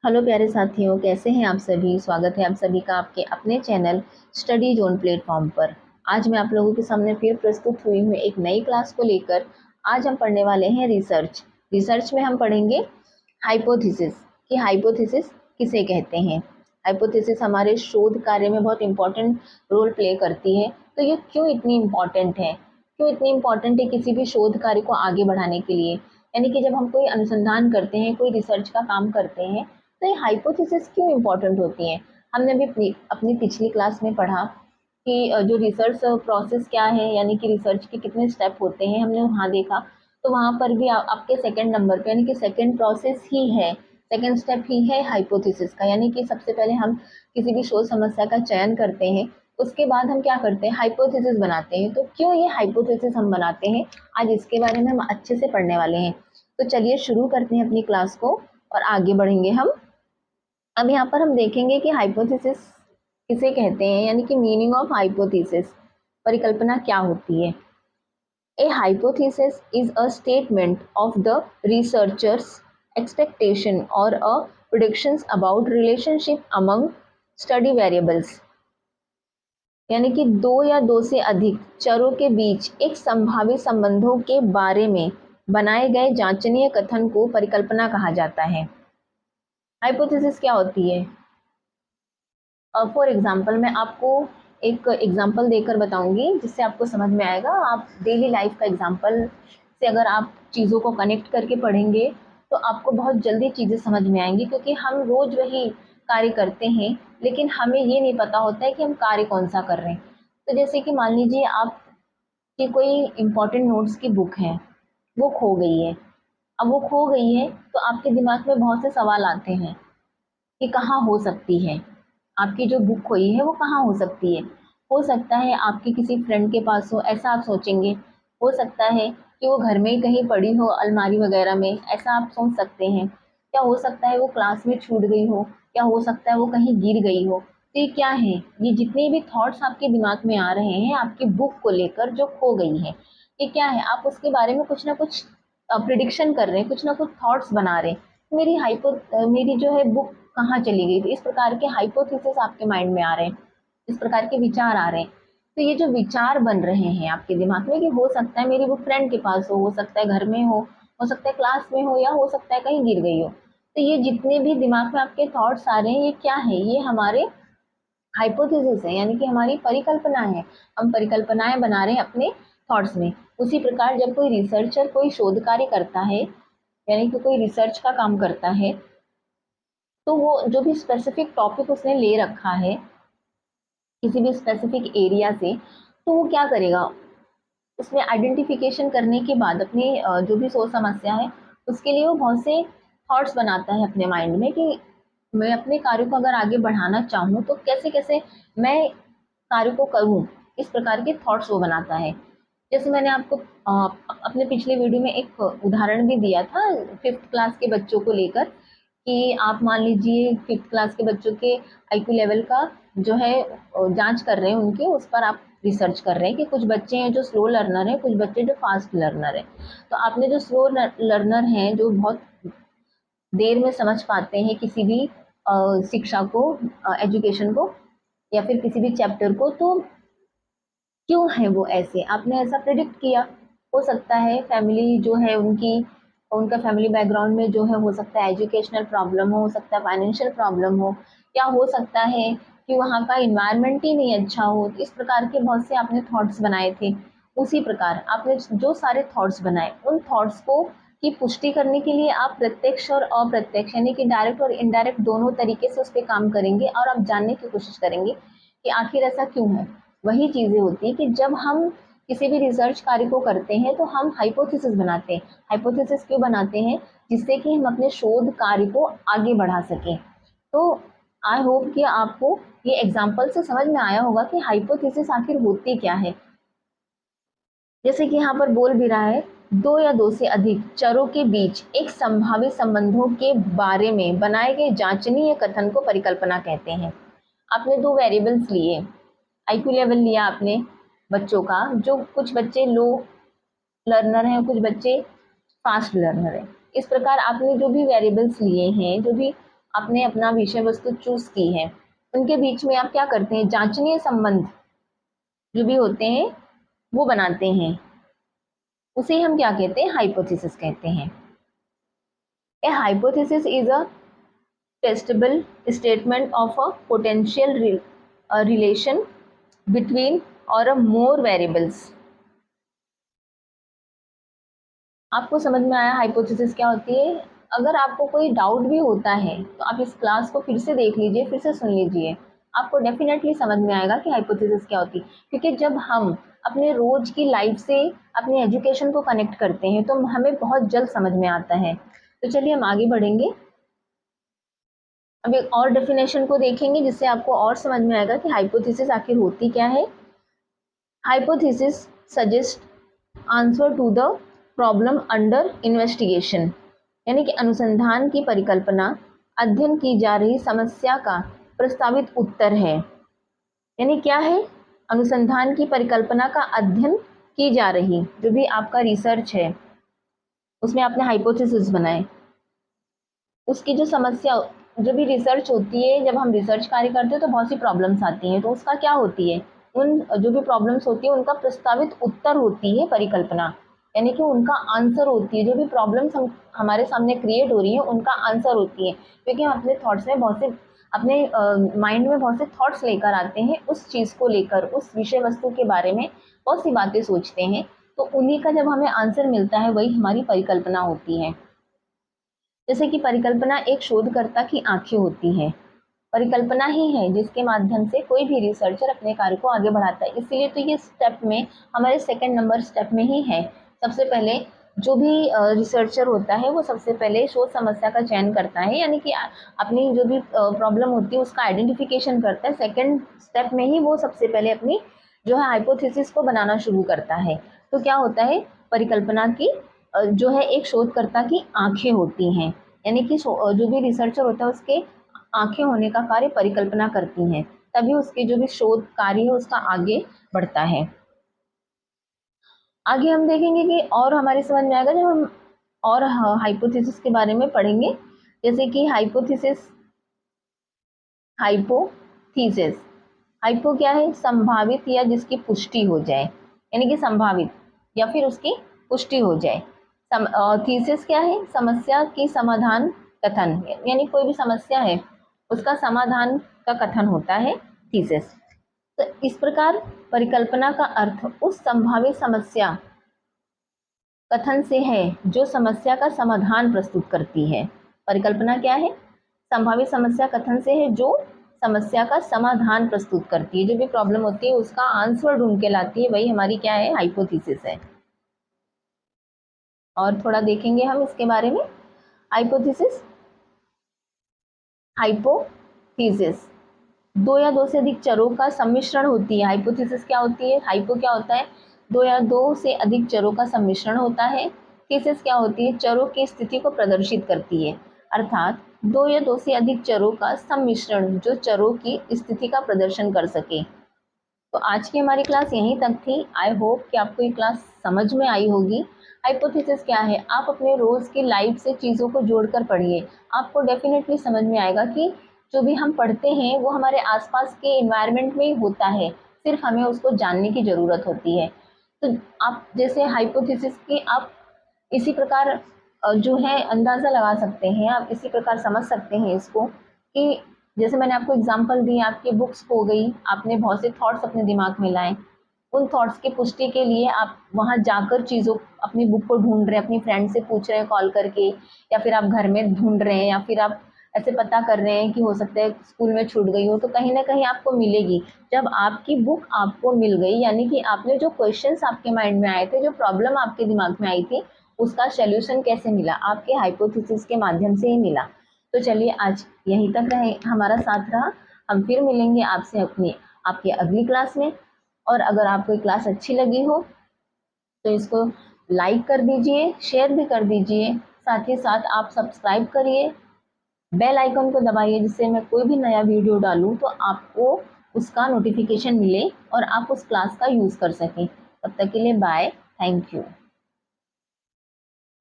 Hello प्यारे साथियों, कैसे हैं आप सभी। स्वागत है आप सभी का आपके अपने चैनल स्टडी जोन प्लेटफॉर्म पर। आज मैं आप लोगों के सामने फिर प्रस्तुत हुई हूँ एक नई क्लास को लेकर। आज हम पढ़ने वाले हैं रिसर्च में हम पढ़ेंगे हाइपोथेसिस कि हाइपोथेसिस किसे कहते हैं। हाइपोथेसिस हमारे शोध कार्य में बहुत इंपॉर्टेंट रोल प्ले करती है। तो ये क्यों इतनी इम्पॉर्टेंट है, क्यों इतनी इम्पॉर्टेंट है किसी भी शोध कार्य को आगे बढ़ाने के लिए। यानी कि जब हम कोई अनुसंधान करते हैं, कोई रिसर्च का काम करते हैं, तो ये हाइपोथेसिस क्यों इम्पोर्टेंट होती हैं। हमने अभी अपनी पिछली क्लास में पढ़ा कि जो रिसर्च प्रोसेस क्या है, यानी कि रिसर्च के कितने स्टेप होते हैं, हमने वहाँ देखा। तो वहाँ पर भी आपके सेकंड नंबर पे, यानी कि सेकंड प्रोसेस ही है, सेकंड स्टेप ही है हाइपोथेसिस का। यानी कि सबसे पहले हम किसी भी शोध समस्या का चयन करते हैं, उसके बाद हम क्या करते हैं, हाइपोथेसिस बनाते हैं। तो क्यों ये हाइपोथेसिस हम बनाते हैं, आज इसके बारे में हम अच्छे से पढ़ने वाले हैं। तो चलिए शुरू करते हैं अपनी क्लास को और आगे बढ़ेंगे हम। अब यहाँ पर हम देखेंगे कि हाइपोथेसिस किसे कहते हैं, यानी कि मीनिंग ऑफ हाइपोथेसिस, परिकल्पना क्या होती है। A hypothesis is a statement of the researcher's expectation और a predictions about relationship among study variables. यानी कि दो या दो से अधिक चरों के बीच एक संभावित संबंधों के बारे में बनाए गए जांचनीय कथन को परिकल्पना कहा जाता है। हाइपोथेसिस क्या होती है, फॉर एग्जाम्पल मैं आपको एक एग्जाम्पल देकर बताऊंगी जिससे आपको समझ में आएगा। आप डेली लाइफ का एग्जाम्पल से अगर आप चीज़ों को कनेक्ट करके पढ़ेंगे तो आपको बहुत जल्दी चीज़ें समझ में आएंगी, क्योंकि हम रोज वही कार्य करते हैं लेकिन हमें ये नहीं पता होता है कि हम कार्य कौन सा कर रहे हैं। तो जैसे कि मान लीजिए आपकी कोई इम्पोर्टेंट नोट्स की बुक है, वो खो गई है। अब वो खो गई है तो आपके दिमाग में बहुत से सवाल आते हैं कि कहाँ हो सकती है, आपकी जो बुक खोई है वो कहाँ हो सकती है। हो सकता है आपके किसी फ्रेंड के पास हो, ऐसा आप सोचेंगे। हो सकता है कि वो घर में ही कहीं पड़ी हो अलमारी वगैरह में, ऐसा आप सोच सकते हैं। क्या हो सकता है वो क्लास में छूट गई हो, क्या हो सकता है वो कहीं गिर गई हो। तो ये क्या है, ये जितने भी थॉट्स आपके दिमाग में आ रहे हैं आपकी बुक को लेकर जो खो गई है, ये क्या है, आप उसके बारे में कुछ ना कुछ प्रिडिक्शन कर रहे हैं, कुछ ना कुछ थॉट्स बना रहे हैं। मेरी जो है बुक कहाँ चली गई थी, इस प्रकार के हाइपोथेसिस आपके माइंड में आ रहे हैं, इस प्रकार के विचार आ रहे हैं। तो ये जो विचार बन रहे हैं आपके दिमाग में कि हो सकता है मेरी बुक फ्रेंड के पास हो सकता है घर में हो सकता है क्लास में हो, या हो सकता है कहीं गिर गई हो। तो ये जितने भी दिमाग में आपके थॉट्स आ रहे हैं, ये क्या है, ये हमारे हाइपोथेसिस है, यानी कि हमारी परिकल्पना है। हम परिकल्पनाएं बना रहे हैं अपने थॉट्स में। उसी प्रकार जब कोई रिसर्चर कोई शोध कार्य करता है, यानी कि कोई रिसर्च का काम करता है, तो वो जो भी स्पेसिफिक टॉपिक उसने ले रखा है किसी भी स्पेसिफिक एरिया से, तो वो क्या करेगा, उसमें आइडेंटिफिकेशन करने के बाद अपनी जो भी सोच समस्या है उसके लिए वो बहुत से थॉट्स बनाता है अपने माइंड में कि मैं अपने कार्य को अगर आगे बढ़ाना चाहूँ तो कैसे कैसे मैं कार्य को करूँ। इस प्रकार के थॉट्स वो बनाता है। जैसे मैंने आपको अपने पिछले वीडियो में एक उदाहरण भी दिया था फिफ्थ क्लास के बच्चों को लेकर, कि आप मान लीजिए फिफ्थ क्लास के बच्चों के आईक्यू लेवल का जो है जांच कर रहे हैं, उनके उस पर आप रिसर्च कर रहे हैं कि कुछ बच्चे हैं जो स्लो लर्नर हैं, कुछ बच्चे जो फास्ट लर्नर हैं। तो आपने जो स्लो लर्नर हैं, जो बहुत देर में समझ पाते हैं किसी भी शिक्षा को, एजुकेशन को, या फिर किसी भी चैप्टर को, तो क्यों है वो ऐसे, आपने ऐसा प्रिडिक्ट किया। हो सकता है फैमिली जो है उनकी, उनका फैमिली बैकग्राउंड में जो है हो सकता है एजुकेशनल प्रॉब्लम हो सकता है फाइनेंशियल प्रॉब्लम हो, या हो सकता है कि वहाँ का इन्वायरमेंट ही नहीं अच्छा हो। इस प्रकार के बहुत से आपने थॉट्स बनाए थे। उसी प्रकार आपने जो सारे थॉट्स बनाए, उन थॉट्स को की पुष्टि करने के लिए आप प्रत्यक्ष और अप्रत्यक्ष, यानी कि डायरेक्ट और इनडायरेक्ट दोनों तरीके से उस पर काम करेंगे और आप जानने की कोशिश करेंगे कि आखिर ऐसा क्यों है। वही चीज़ें होती है कि जब हम किसी भी रिसर्च कार्य को करते हैं तो हम हाइपोथेसिस बनाते हैं। हाइपोथेसिस क्यों बनाते हैं, जिससे कि हम अपने शोध कार्य को आगे बढ़ा सकें। तो आई होप कि आपको ये एग्जाम्पल से समझ में आया होगा कि हाइपोथेसिस आखिर होती क्या है। जैसे कि यहाँ पर बोल भी रहा है, दो या दो से अधिक चरों के बीच एक संभावित संबंधों के बारे में बनाए गए जांचनीय कथन को परिकल्पना कहते हैं। आपने दो वेरिएबल्स लिए, आईक्यू लेवल लिया आपने बच्चों का, जो कुछ बच्चे लो लर्नर हैं, कुछ बच्चे फास्ट लर्नर हैं। इस प्रकार आपने जो भी वेरिएबल्स लिए हैं, जो भी आपने अपना विषय वस्तु चूज की है, उनके बीच में आप क्या करते हैं, जांचनीय संबंध जो भी होते हैं वो बनाते हैं, उसे हम क्या कहते हैं, हाइपोथेसिस कहते हैं। ए hypothesis is a testable statement of a potential relation between or a more variables। आपको समझ में आया हाइपोथेसिस क्या होती है? अगर आपको कोई डाउट भी होता है तो आप इस क्लास को फिर से देख लीजिए, फिर से सुन लीजिए, आपको डेफिनेटली समझ में आएगा कि हाइपोथेसिस क्या होती है। क्योंकि जब हम अपने रोज की लाइफ से अपनी एजुकेशन को कनेक्ट करते हैं तो हमें बहुत जल्द समझ में आता है। तो चलिए हम आगे बढ़ेंगे। अब एक और डेफिनेशन को देखेंगे जिससे आपको और समझ में आएगा कि हाइपोथेसिस आखिर होती क्या है। Hypothesis suggest answer to the problem under investigation, यानी कि अनुसंधान की परिकल्पना अध्ययन की जा रही समस्या का प्रस्तावित उत्तर है। यानी क्या है, अनुसंधान की परिकल्पना का अध्ययन की जा रही, जो भी आपका रिसर्च है उसमें आपने हाइपोथेसिस बनाए, उसकी जो समस्या, जो भी रिसर्च होती है, जब हम रिसर्च कार्य करते हैं तो बहुत सी प्रॉब्लम्स आती हैं, तो उसका क्या होती है, उन जो भी प्रॉब्लम्स होती है उनका प्रस्तावित उत्तर होती है परिकल्पना, यानी कि उनका आंसर होती है। जो भी प्रॉब्लम्स हमारे सामने क्रिएट हो रही है उनका आंसर होती है। क्योंकि हम अपने थॉट्स में बहुत से, अपने माइंड में बहुत से थॉट्स लेकर आते हैं, उस चीज़ को लेकर, उस विषय वस्तु के बारे में बहुत सी बातें सोचते हैं, तो उन्हीं का जब हमें आंसर मिलता है वही हमारी परिकल्पना होती है। जैसे कि परिकल्पना एक शोधकर्ता की आंखें होती हैं। परिकल्पना ही है जिसके माध्यम से कोई भी रिसर्चर अपने कार्य को आगे बढ़ाता है। इसीलिए तो ये स्टेप में, हमारे सेकंड नंबर स्टेप में ही है। सबसे पहले जो भी रिसर्चर होता है वो सबसे पहले शोध समस्या का चयन करता है, यानी कि अपनी जो भी प्रॉब्लम होती है उसका आइडेंटिफिकेशन करता है। सेकंड स्टेप में ही वो सबसे पहले अपनी जो है हाइपोथेसिस को बनाना शुरू करता है। तो क्या होता है, परिकल्पना की जो है एक शोधकर्ता की आंखें होती हैं, यानी कि जो भी रिसर्चर होता है उसके आंखें होने का कार्य परिकल्पना करती हैं, तभी उसके जो भी शोध कार्य है उसका आगे बढ़ता है। आगे हम देखेंगे कि और हमारे समझ में आएगा जब हम और हाइपोथेसिस के बारे में पढ़ेंगे। जैसे कि हाइपोथेसिस, हाइपोथीसिस, हाइपो क्या है, संभावित या जिसकी पुष्टि हो जाए, यानी कि संभावित या फिर उसकी पुष्टि हो जाए। थीसिस क्या है, समस्या की समाधान कथन, यानी कोई भी समस्या है उसका समाधान का कथन होता है थीसिस। तो इस प्रकार परिकल्पना का अर्थ उस संभावित समस्या कथन से है जो समस्या का समाधान प्रस्तुत करती है। परिकल्पना क्या है, संभावित समस्या कथन से है जो समस्या का समाधान प्रस्तुत करती है। जो भी प्रॉब्लम होती है उसका आंसर ढूंढ के लाती है, वही हमारी क्या है, हाइपोथेसिस है। और थोड़ा देखेंगे हम इसके बारे में। हाइपोथेसिस, हाइपोथेसिस दो या दो से अधिक चरों का सम्मिश्रण होती है। हाइपोथेसिस क्या होती है, हाइपो क्या होता है, दो या दो से अधिक चरों का सम्मिश्रण होता है। थीसिस क्या होती है, चरों की स्थिति को प्रदर्शित करती है, अर्थात दो या दो से अधिक चरों का सम्मिश्रण जो चरों की स्थिति का प्रदर्शन कर सके। तो आज की हमारी क्लास यहीं तक थी। आई होप कि आपको ये क्लास समझ में आई होगी। हाइपोथेसिस क्या है, आप अपने रोज की लाइफ से चीज़ों को जोड़कर पढ़िए, आपको डेफिनेटली समझ में आएगा कि जो भी हम पढ़ते हैं वो हमारे आसपास के इन्वायरमेंट में ही होता है, सिर्फ हमें उसको जानने की ज़रूरत होती है। तो आप जैसे हाइपोथेसिस की आप इसी प्रकार जो है अंदाज़ा लगा सकते हैं, आप इसी प्रकार समझ सकते हैं इसको, कि जैसे मैंने आपको एग्जांपल दी, आपकी बुक्स खो गई, आपने बहुत से थॉट्स अपने दिमाग में लाए, उन थॉट्स की पुष्टि के लिए आप वहाँ जाकर चीज़ों, अपनी बुक को ढूंढ रहे हैं, अपनी फ्रेंड से पूछ रहे हैं कॉल करके, या फिर आप घर में ढूंढ रहे हैं, या फिर आप ऐसे पता कर रहे हैं कि हो सकता है स्कूल में छूट गई हो, तो कहीं ना कहीं आपको मिलेगी। जब आपकी बुक आपको मिल गई, यानी कि आपने जो क्वेश्चंस आपके माइंड में आए थे, जो प्रॉब्लम आपके दिमाग में आई थी, उसका सोल्यूशन कैसे मिला, आपके हाइपोथेसिस के माध्यम से ही मिला। तो चलिए आज यहीं तक रहे, हमारा साथ रहा। हम फिर मिलेंगे आपसे अपनी आपकी अगली क्लास में। और अगर आपको ये क्लास अच्छी लगी हो तो इसको लाइक कर दीजिए, शेयर भी कर दीजिए, साथ ही साथ आप सब्सक्राइब करिए, बेल आइकन को दबाइए, जिससे मैं कोई भी नया वीडियो डालूं तो आपको उसका नोटिफिकेशन मिले और आप उस क्लास का यूज़ कर सकें। तब तक के लिए बाय, थैंक यू।